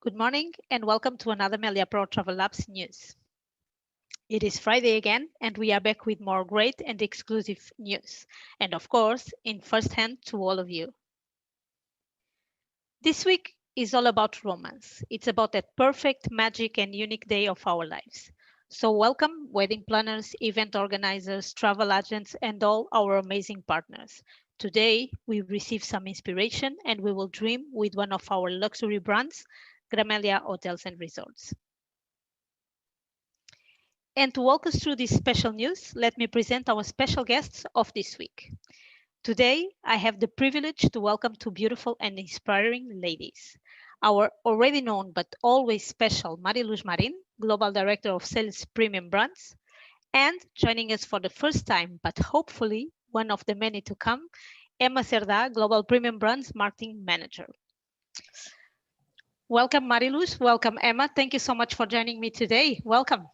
Good morning and welcome to another Melia Pro Travel Labs news. It is Friday again and we are back with more great and exclusive news and of course in first hand to all of you. This week is all about romance. It's about that perfect, magic and unique day of our lives. So welcome wedding planners, event organizers, travel agents and all our amazing partners. Today we receive some inspiration and we will dream with one of our luxury brands, Gran Meliá Hotels and Resorts. And to walk us through this special news, let me present our special guests of this week. Today, I have the privilege to welcome two beautiful and inspiring ladies. Our already known but always special Mariluz Marin, Global Director of Sales Premium Brands, and joining us for the first time, but hopefully one of the many to come, EMEA Cerdá, Global Premium Brands Marketing Manager. Welcome, Mariluz. Welcome, EMEA. Thank you so much for joining me today. Welcome.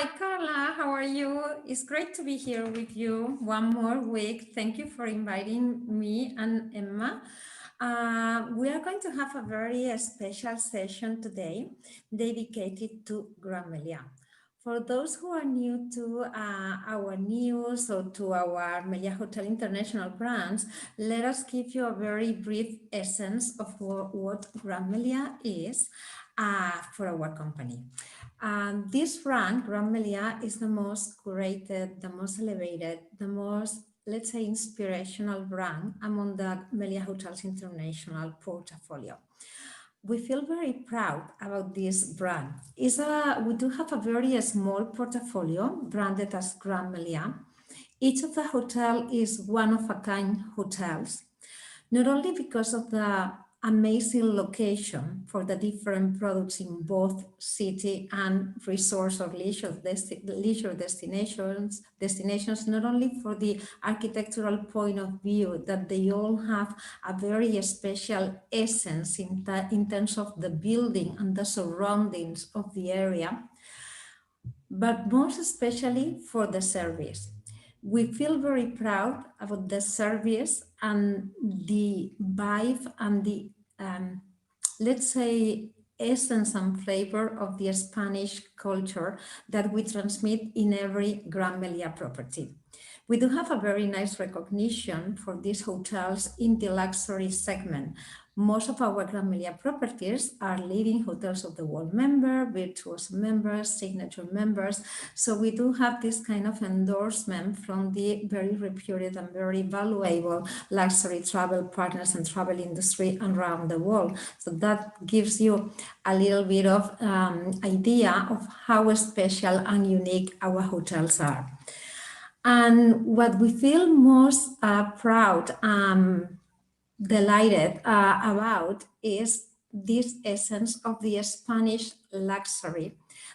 Hi, Carla. How are you? It's great to be here with you one more week. Thank you for inviting me and EMEA. We are going to have a very special session today dedicated to Gran Meliá. For those who are new to our news or to our Melia Hotel International brands, let us give you a very brief essence of what Gran Meliá is for our company. This brand, Gran Meliá, is the most curated, the most elevated, the most, let's say, inspirational brand among the Melia Hotels International portfolio. We feel very proud about this brand. We do have a very small portfolio branded as Gran Meliá. Each of the hotel is one-of-a-kind hotels, not only because of the amazing location for the different products in both city and resource or leisure destinations, not only for the architectural point of view that they all have a very special essence in terms of the building and the surroundings of the area, but most especially for the service. We feel very proud about the service and the vibe and the, let's say, essence and flavor of the Spanish culture that we transmit in every Gran Meliá property. We do have a very nice recognition for these hotels in the luxury segment. Most of our Gran Meliá properties are leading hotels of the world member, virtuoso members, signature members. So we do have this kind of endorsement from the very reputed and very valuable luxury travel partners and travel industry around the world. So that gives you a little bit of idea of how special and unique our hotels are. And what we feel most proud, delighted about is this essence of the Spanish luxury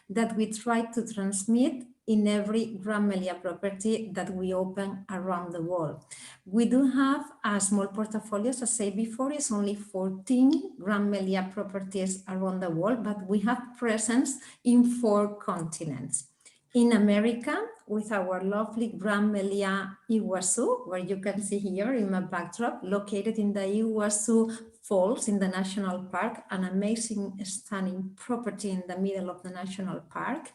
that we try to transmit in every Gran Meliá property that we open around the world. We do have a small portfolio, as I said before, it's only 14 Gran Meliá properties around the world, but we have presence in 4 continents. In America, with our lovely Gran Meliá Iguazu, where you can see here in my backdrop, located in the Iguazu Falls in the National Park, an amazing, stunning property in the middle of the National Park.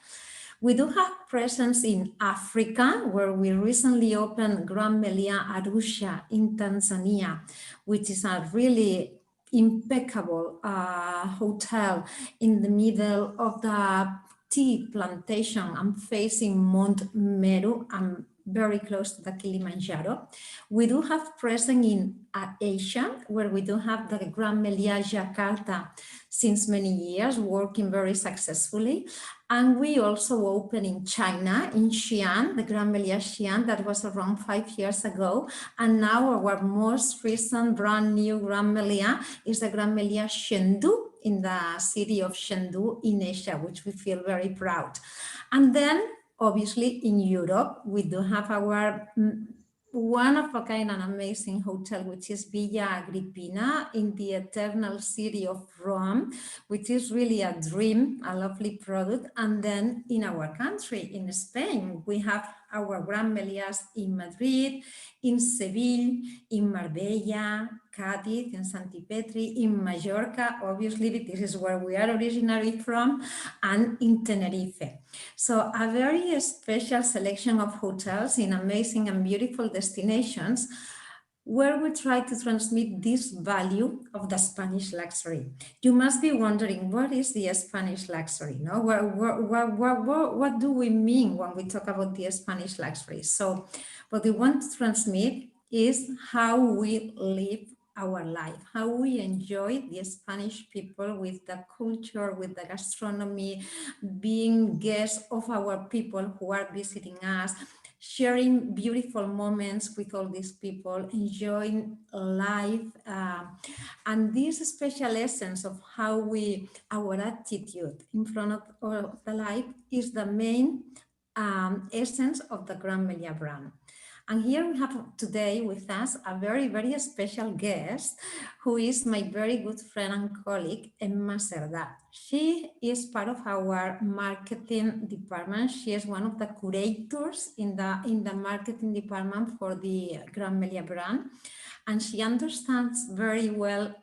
We do have presence in Africa, where we recently opened Gran Meliá Arusha in Tanzania, which is a really impeccable hotel in the middle of the tea plantation. I'm facing Mount Meru. I'm very close to the Kilimanjaro. We do have presence in Asia, where we do have the Gran Meliá Jakarta since many years, working very successfully. And we also opened in China, in Xi'an, the Gran Meliá Xi'an, that was around 5 years ago. And now our most recent brand new Gran Meliá is the Gran Meliá Chengdu, in the city of Chengdu in Asia, which we feel very proud. And then obviously in Europe, we do have our one of a kind and amazing hotel, which is Villa Agrippina in the eternal city of Rome, which is really a dream, a lovely product. And then in our country, in Spain, we have our Gran Meliás in Madrid, in Seville, in Marbella, Cádiz, in Santipetri, in Mallorca, obviously this is where we are originally from, and in Tenerife. So a very special selection of hotels in amazing and beautiful destinations where we try to transmit this value of the Spanish luxury. You must be wondering, what is the Spanish luxury? No? What do we mean when we talk about the Spanish luxury? So what we want to transmit is how we live our life, how we enjoy the Spanish people with the culture, with the gastronomy, being guests of our people who are visiting us, sharing beautiful moments with all these people, enjoying life, and this special essence of how our attitude in front of the life is the main essence of the Gran Meliá brand. And here we have today with us a very, very special guest who is my very good friend and colleague, EMEA Cerdà. She is part of our marketing department. She is one of the curators in the marketing department for the Gran Meliá brand. And she understands very well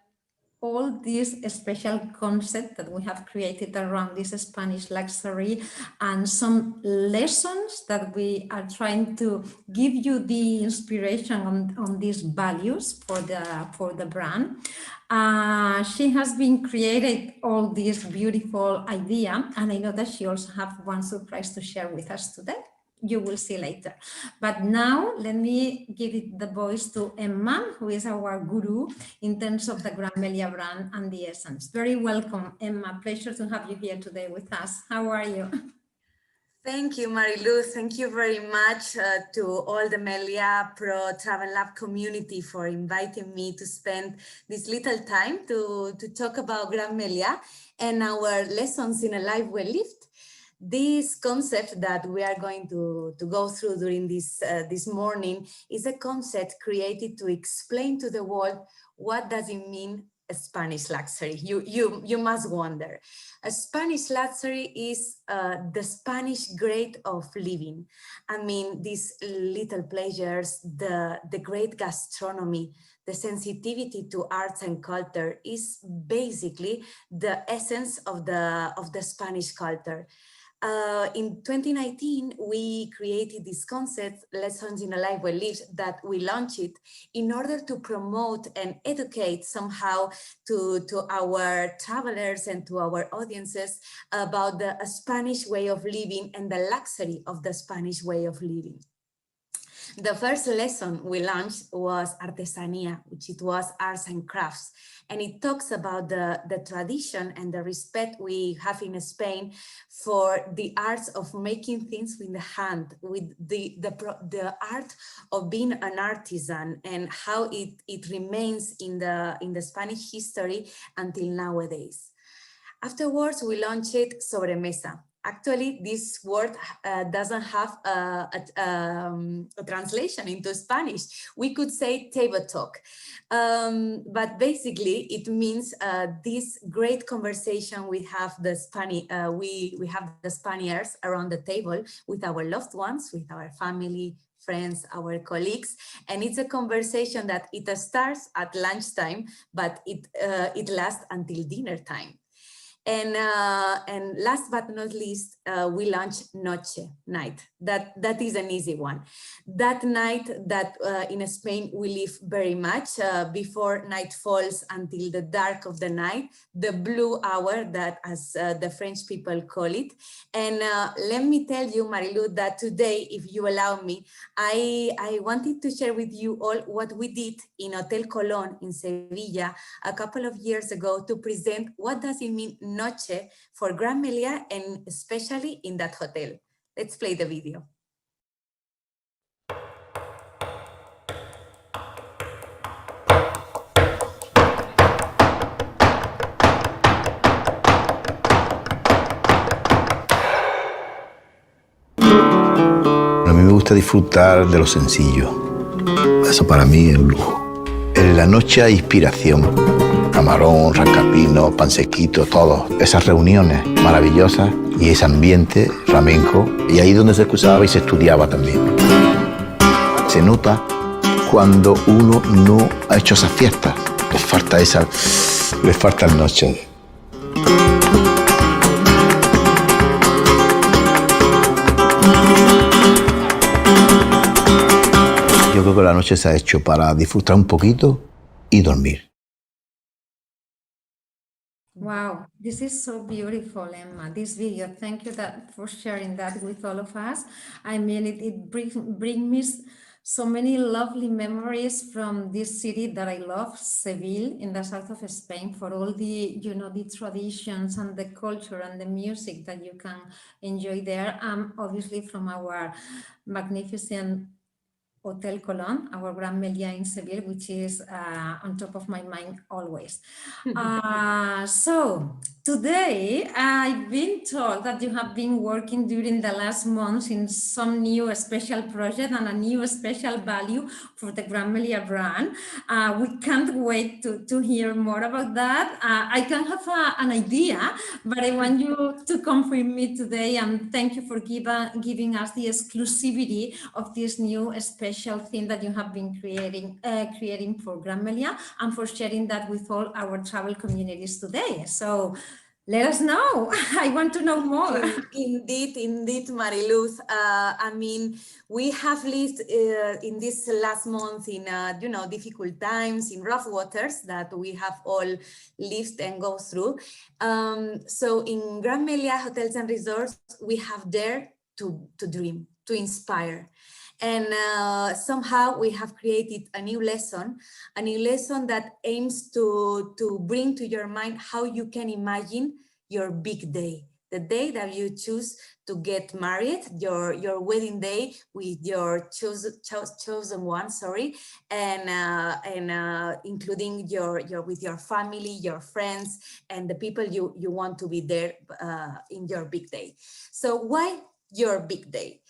all this special concept that we have created around this Spanish luxury and some lessons that we are trying to give you the inspiration on these values for the brand. She has been created all this beautiful idea, and I know that she also have one surprise to share with us today. You will see later. But now let me give it the voice to EMEA, who is our guru in terms of the Gran Meliá brand and the essence. Very welcome, EMEA. Pleasure to have you here today with us. How are you? Thank you, Marilu. Thank you very much to all the Melia Pro Travel Lab community for inviting me to spend this little time to talk about Gran Meliá and our lessons in a life well lived. This concept that we are going to go through during this morning is a concept created to explain to the world what does it mean a Spanish luxury. You must wonder. A Spanish luxury is the Spanish grade of living. I mean, these little pleasures, the great gastronomy, the sensitivity to arts and culture is basically the essence of the Spanish culture. In 2019, we created this concept, Lessons in a Life Well Lived, that we launched it in order to promote and educate somehow to our travelers and to our audiences about the Spanish way of living and the luxury of the Spanish way of living. The first lesson we launched was Artesanía, which it was arts and crafts. And it talks about the tradition and the respect we have in Spain for the arts of making things with the hand, with the art of being an artisan and how it remains in the Spanish history until nowadays. Afterwards, we launched Sobremesa. Actually, this word doesn't have a translation into Spanish. We could say table talk, but basically it means this great conversation we have the Spaniards around the table with our loved ones, with our family, friends, our colleagues, and it's a conversation that it starts at lunchtime, but it lasts until dinner time. And last but not least, we launched Noche, night. That is an easy one. That night that in Spain we live very much before night falls until the dark of the night, the blue hour, that as the French people call it. And let me tell you, Marilu, that today, if you allow me, I wanted to share with you all what we did in Hotel Colón in Sevilla a couple of years ago to present what does it mean noche for Gran Meliá, and especially in that hotel. Let's play the video. A mí me gusta disfrutar de lo sencillo. Eso para mí es un lujo. En la noche hay inspiración. Camarón, rascapino, pansequito, todo. Esas reuniones maravillosas y ese ambiente flamenco. Y ahí donde se escuchaba y se estudiaba también. Se nota cuando uno no ha hecho esas fiestas. Les faltan noches. Yo creo que la noche se ha hecho para disfrutar un poquito y dormir. Wow, this is so beautiful, Emma, this video. Thank you for sharing that with all of us. I mean, it brings me so many lovely memories from this city that I love, Seville, in the south of Spain, for all the, the traditions and the culture and the music that you can enjoy there. Obviously from our magnificent Hotel Colón, our Gran Meliá in Seville, which is on top of my mind always. So today I've been told that you have been working during the last months in some new special project and a new special value for the Gran Meliá brand. We can't wait to hear more about that. I can have an idea, but I want you to confirm me today, and thank you for giving us the exclusivity of this new special thing that you have been creating for Gran Meliá, and for sharing that with all our travel communities today. So let us know. I want to know more. Indeed, Mariluz. I mean, we have lived in this last month in, difficult times, in rough waters that we have all lived and go through. So in Gran Meliá Hotels and Resorts, we have dared to dream, to inspire. And somehow we have created a new lesson that aims to bring to your mind how you can imagine your big day, the day that you choose to get married, your wedding day with your chosen one, and including with your family, your friends, and the people you want to be there in your big day. So why your big day?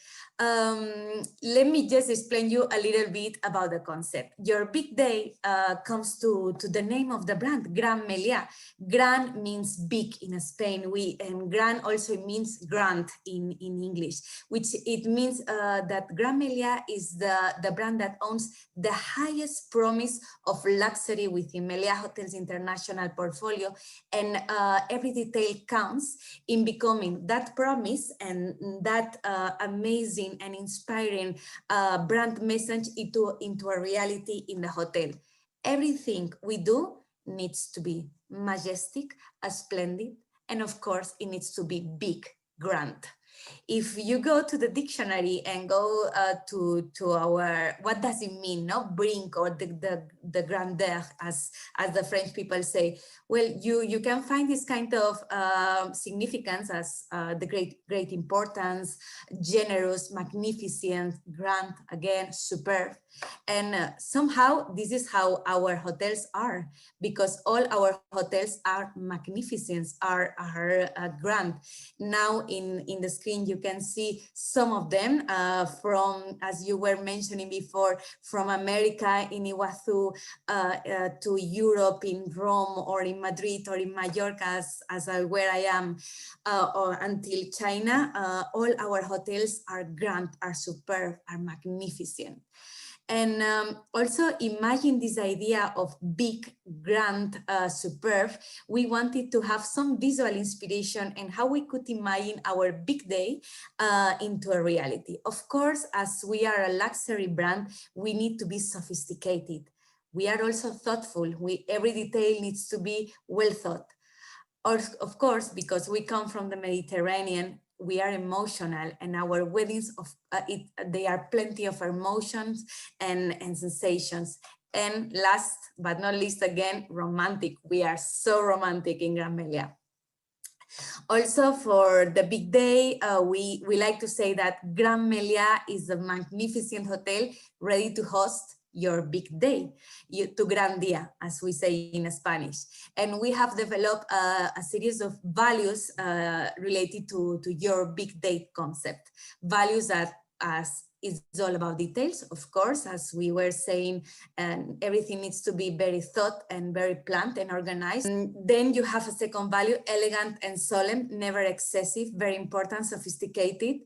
Let me just explain you a little bit about the concept. Your big day comes to the name of the brand, Gran Meliá. Gran means big in Spain, and Gran also means grand in English, which it means that Gran Meliá is the brand that owns the highest promise of luxury within Melia Hotels International portfolio, and every detail counts in becoming that promise and that amazing and inspiring brand message into a reality in the hotel. Everything we do needs to be majestic, splendid, and of course it needs to be big, grand. If you go to the dictionary and go to our, what does it mean, no? Bring, or the grandeur, as the French people say, well, you can find this kind of significance as the great importance, generous, magnificent, grand, again, superb. And somehow this is how our hotels are, because all our hotels are magnificent, are grand. Now in the screen you can see some of them from, as you were mentioning before, from America in Iguazu to Europe in Rome or in Madrid or in Mallorca, where I am, or until China. All our hotels are grand, are superb, are magnificent. And also imagine this idea of big, grand, superb. We wanted to have some visual inspiration and how we could imagine our big day into a reality. Of course, as we are a luxury brand, we need to be sophisticated. We are also thoughtful. Every detail needs to be well thought. Of course, because we come from the Mediterranean, we are emotional, and our weddings, they are plenty of emotions and sensations. And last but not least, again, romantic. We are so romantic in Gran Meliá. Also, for the big day, we like to say that Gran Meliá is a magnificent hotel ready to host your big day, tu gran día, as we say in Spanish. And we have developed a series of values related to your big day concept. Values that, as it's all about details, of course, as we were saying, and everything needs to be very thought and very planned and organized. And then you have a second value, elegant and solemn, never excessive, very important, sophisticated.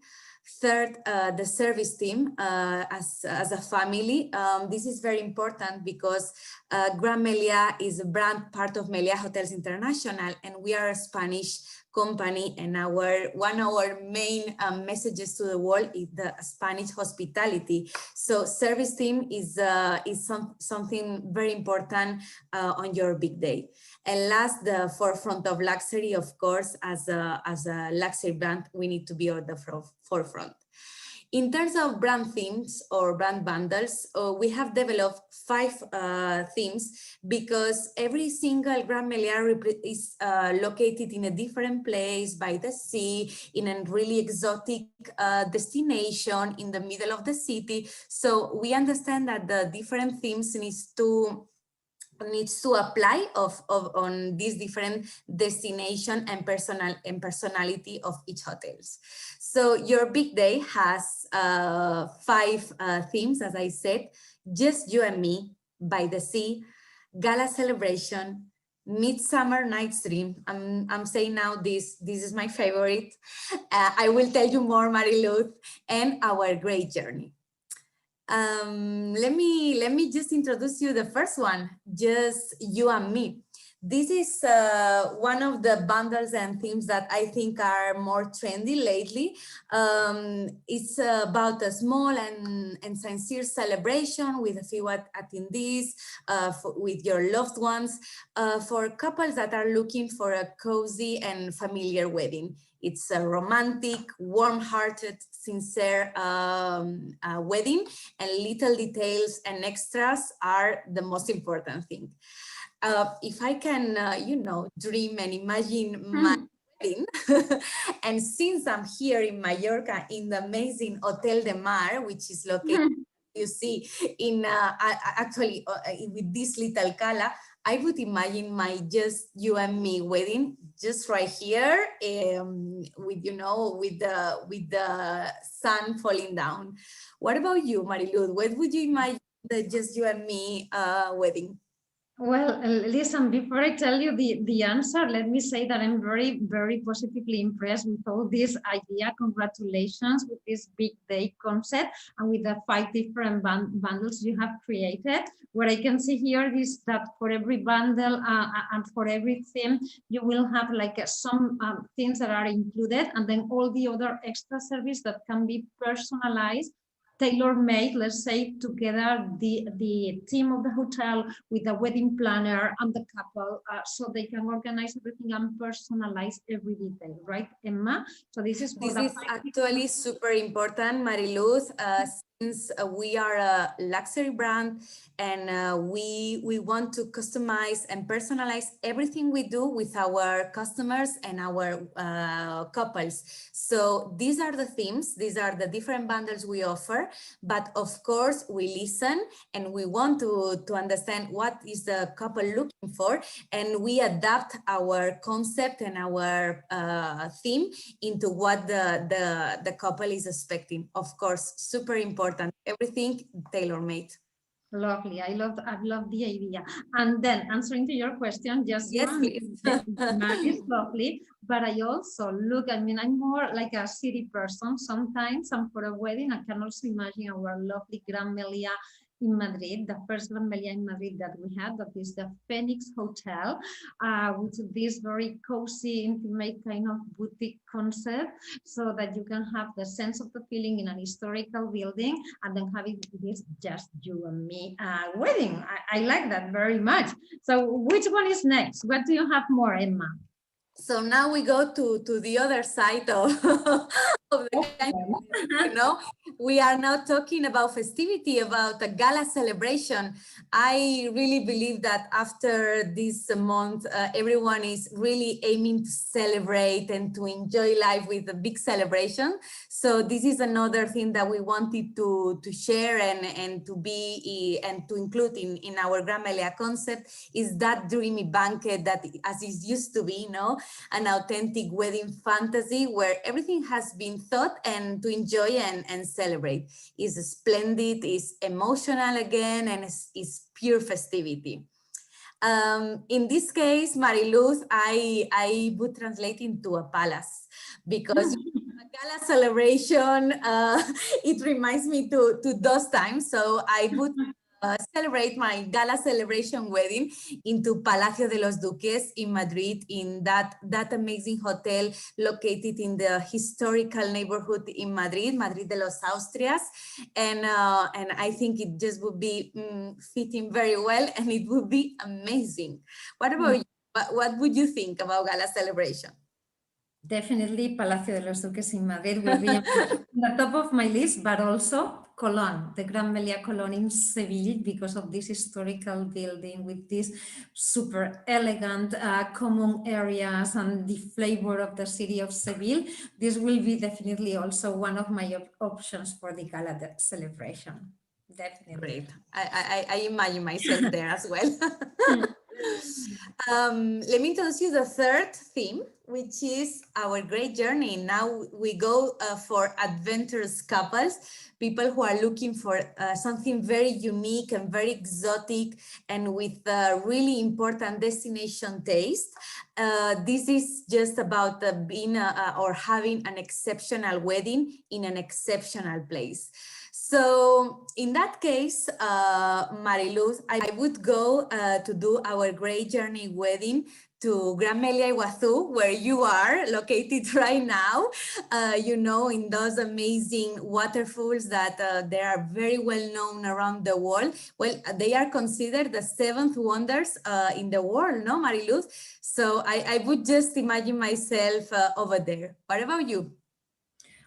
Third, the service team as a family. This is very important because Gran Meliá is a brand part of Meliá Hotels International, and we are a Spanish company, and one of our main messages to the world is the Spanish hospitality. So service team is something very important on your big day. And last, the forefront of luxury, of course, as a luxury brand, we need to be on the forefront. In terms of brand themes or brand bundles, we have developed 5 themes because every single Gran Meliá is located in a different place by the sea, in a really exotic destination in the middle of the city. So we understand that the different themes needs to apply on these different destination and personality of each hotels. So your big day has 5 themes, as I said: Just You and Me, By the Sea, Gala Celebration, Midsummer Night's Dream. I'm saying now this is my favorite. I will tell you more, Mariluz, and Our Great Journey. Let me just introduce you the first one, Just You and Me. This is one of the bundles and themes that I think are more trendy lately. It's about a small and sincere celebration with a few attendees, with your loved ones, for couples that are looking for a cozy and familiar wedding. It's a romantic, warm-hearted, sincere wedding, and little details and extras are the most important thing. If I can, dream and imagine my wedding, and since I'm here in Mallorca in the amazing Hotel de Mar, which is located, you see, in actually with this little cala, I would imagine my Just You and Me wedding just right here, with the sun falling down. What about you, Mariluz? What would you imagine the Just You and Me wedding? Well, listen, before I tell you the answer, let me say that I'm very, very positively impressed with all this idea. Congratulations with this big day concept and with the 5 different bundles you have created. What I can see here is that for every bundle and for every theme, you will have like some things that are included, and then all the other extra service that can be personalized, tailor-made, let's say, together the team of the hotel with the wedding planner and the couple, so they can organize everything and personalize every detail, right, Emma? So this is actually super important, Mariluz, since we are a luxury brand, and we want to customize and personalize everything we do with our customers and our couples. So these are the themes, these are the different bundles we offer, but of course we listen and we want to understand what is the couple looking for, and we adapt our concept and our theme into what the couple is expecting. Of course, super important, everything tailor-made. Lovely. I love the idea. And then answering to your question, just Yes, one, please. the map is lovely, but I also look, I mean, I'm more like a city person sometimes, and for a wedding, I can also imagine our lovely Gran Meliá in Madrid, the first Gran Meliá in Madrid that we had, that is the Phoenix Hotel, with this very cozy, intimate kind of boutique concept, so that you can have the sense of the feeling in an historical building, and then having this just you and me wedding. I like that very much. So which one is next? What do you have more, Emma? So now we go to the other side of, of the kind we are now talking about festivity, about a gala celebration. I really believe that after this month, everyone is really aiming to celebrate and to enjoy life with a big celebration. So this is another thing that we wanted to share and to be and to include in our Gran Meliá concept, is that dreamy banquet that, as it used to be, an authentic wedding fantasy where everything has been thought and to enjoy and celebrate. It's splendid, it's emotional again, and it's pure festivity. In this case, Mariluz, I would translate into a palace, because a gala celebration, it reminds me to those times. So I would celebrate my gala celebration wedding into Palacio de los Duques in Madrid, in that amazing hotel located in the historical neighborhood in Madrid, Madrid de los Austrias. And I think it just would be fitting very well, and it would be amazing. What about you? What would you think about gala celebration? Definitely Palacio de los Duques in Madrid will be on the top of my list, but also Colón, the Gran Meliá Colón in Seville, because of this historical building with these super elegant common areas and the flavor of the city of Seville. This will be definitely also one of my options for the gala celebration. Definitely. Great. I imagine myself there as well. Let me introduce you the third theme, which is our great journey. Now we go for adventurous couples, people who are looking for something very unique and very exotic, and with really important destination taste. This is just about being or having an exceptional wedding in an exceptional place. So in that case, Mariluz, I would go to do our great journey wedding to Gran Meliá where you are located right now, in those amazing waterfalls that they are very well known around the world. Well, they are considered the 7th wonders in the world, no, Mariluz? So I would just imagine myself over there. What about you?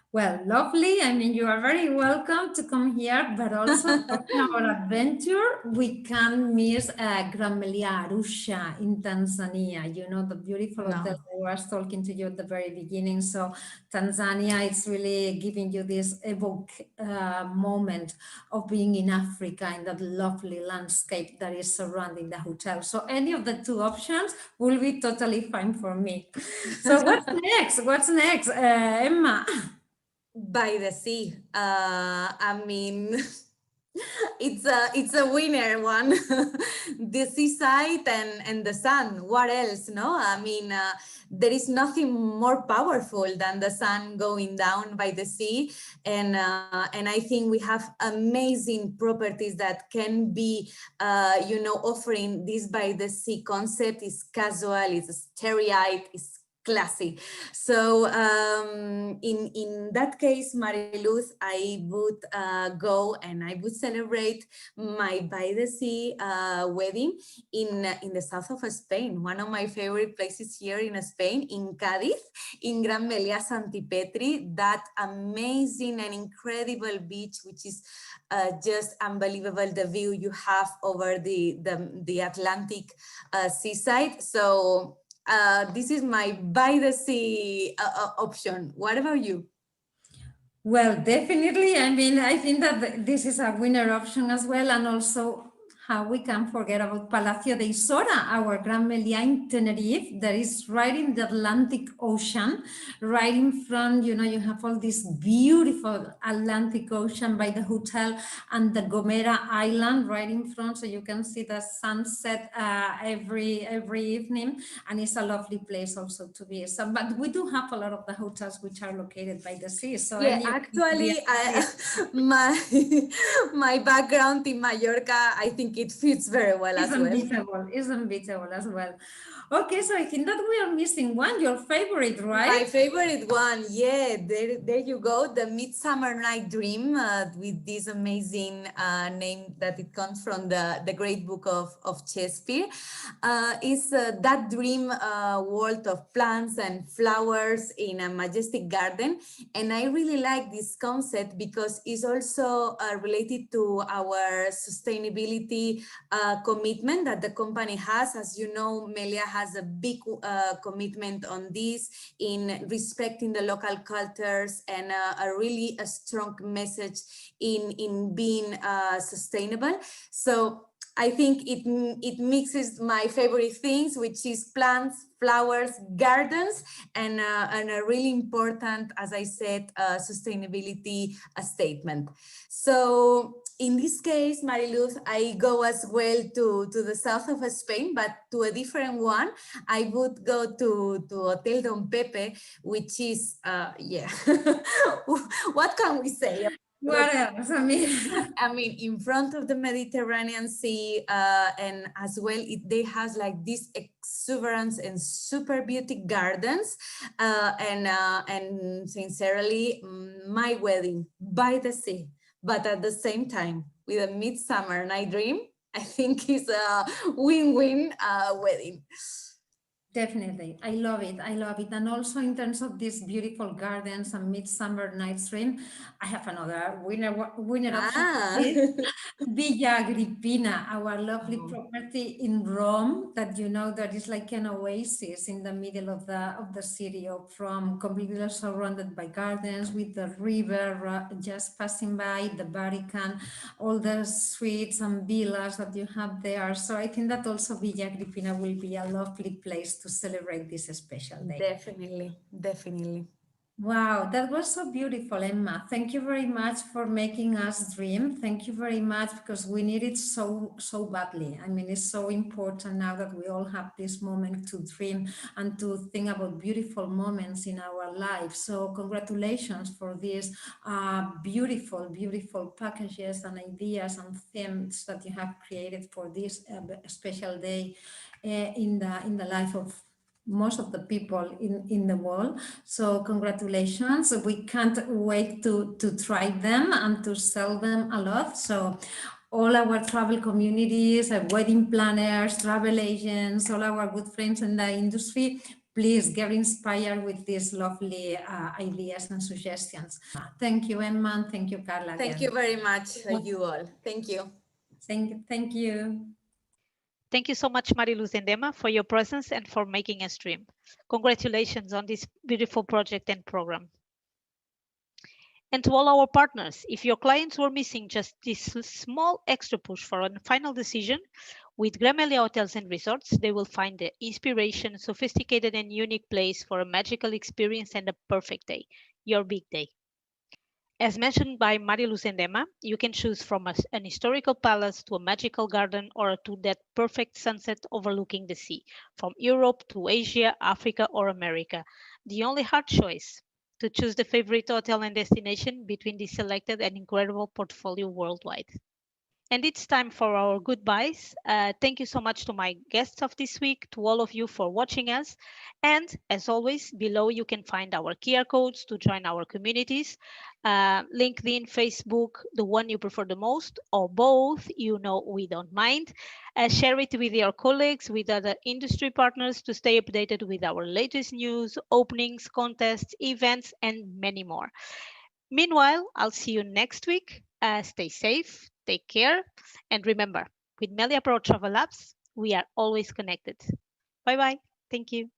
Well, lovely. I mean, you are very welcome to come here, but also talking about adventure, we can miss Gran Meliá Arusha in Tanzania. You know, the beautiful hotel I was talking to you at the very beginning. So Tanzania, it's really giving you this evoke moment of being in Africa, in that lovely landscape that is surrounding the hotel. So any of the two options will be totally fine for me. So what's next? What's next, Emma? By the sea. I mean, it's a winner one. The seaside and the sun. What else? No, I mean, there is nothing more powerful than the sun going down by the sea, and I think we have amazing properties that can be, offering this by the sea concept. Is casual, is starry-eyed, is classy. So in that case, Mariluz, I would go and I would celebrate my by the sea wedding in the south of Spain. One of my favorite places here in Spain, in Cádiz, in Gran Meliá Santipetri, that amazing and incredible beach, which is just unbelievable, the view you have over the Atlantic seaside. So this is my by the sea option. What about you? Well, definitely. I mean, I think that this is a winner option as well. And also How we can forget about Palacio de Isora, our Gran Meliá in Tenerife, that is right in the Atlantic Ocean, right in front. You know, you have all this beautiful Atlantic Ocean by the hotel and the Gomera Island right in front, so you can see the sunset every evening, and it's a lovely place also to be. So, but we do have a lot of the hotels which are located by the sea. So yeah, actually, my my background in Mallorca, I think it fits very well as well. It's unbeatable as well. Okay, so I think that we are missing one, your favorite, right? My favorite one, yeah, there you go, the Midsummer Night Dream, with this amazing name that it comes from the great book of Shakespeare. Is that dream world of plants and flowers in a majestic garden. And I really like this concept because it's also related to our sustainability commitment that the company has. As you know, Melia has a big commitment on this in respecting the local cultures, and a strong message in being sustainable. So I think it mixes my favorite things, which is plants, flowers, gardens, and a really important, as I said, sustainability statement. So in this case, Mariluz, I go as well to the south of Spain, but to a different one. I would go to Hotel Don Pepe, which is, yeah, what can we say? What else? I mean, in front of the Mediterranean Sea, and as well, they has like this exuberance and super beauty gardens, and sincerely, my wedding by the sea, but at the same time with a Midsummer Night Dream, I think is a win-win wedding. Definitely. I love it. I love it. And also in terms of these beautiful gardens and Midsummer Night's Dream, I have another winner of Villa Agrippina, our lovely property in Rome that you know that is like an oasis in the middle of the city of Rome, completely surrounded by gardens with the river just passing by, the Vatican, all the suites and villas that you have there. So I think that also Villa Agrippina will be a lovely place to celebrate this special day. Definitely, definitely. Wow, that was so beautiful, Emma. Thank you very much for making us dream. Thank you very much, because we need it so badly. I mean, it's so important now that we all have this moment to dream and to think about beautiful moments in our lives. So congratulations for these beautiful packages and ideas and themes that you have created for this special day in the life of most of the people in the world. So congratulations. We can't wait to try them and to sell them a lot. So all our travel communities, wedding planners, travel agents, all our good friends in the industry, please get inspired with these lovely ideas and suggestions. Thank you, Emma. Thank you, Carla. Thank you very much, you all. Thank you. Thank you. Thank you so much, Mariluz and Emma, for your presence and for making us dream. Congratulations on this beautiful project and program. And to all our partners, if your clients were missing just this small extra push for a final decision, with Gran Meliá Hotels and Resorts, they will find the inspiration, sophisticated and unique place for a magical experience and a perfect day, your big day. As mentioned by Mariluz and Emma, you can choose from an historical palace to a magical garden or to that perfect sunset overlooking the sea, from Europe to Asia, Africa, or America. The only hard choice, to choose the favorite hotel and destination between this selected and incredible portfolio worldwide. And it's time for our goodbyes. Thank you so much to my guests of this week, to all of you for watching us. And as always, below you can find our QR codes to join our communities, LinkedIn, Facebook, the one you prefer the most, or both, you know we don't mind. Share it with your colleagues, with other industry partners to stay updated with our latest news, openings, contests, events, and many more. Meanwhile, I'll see you next week. Stay safe, take care, and remember, with Melia Pro Travel Labs, we are always connected. Bye-bye. Thank you.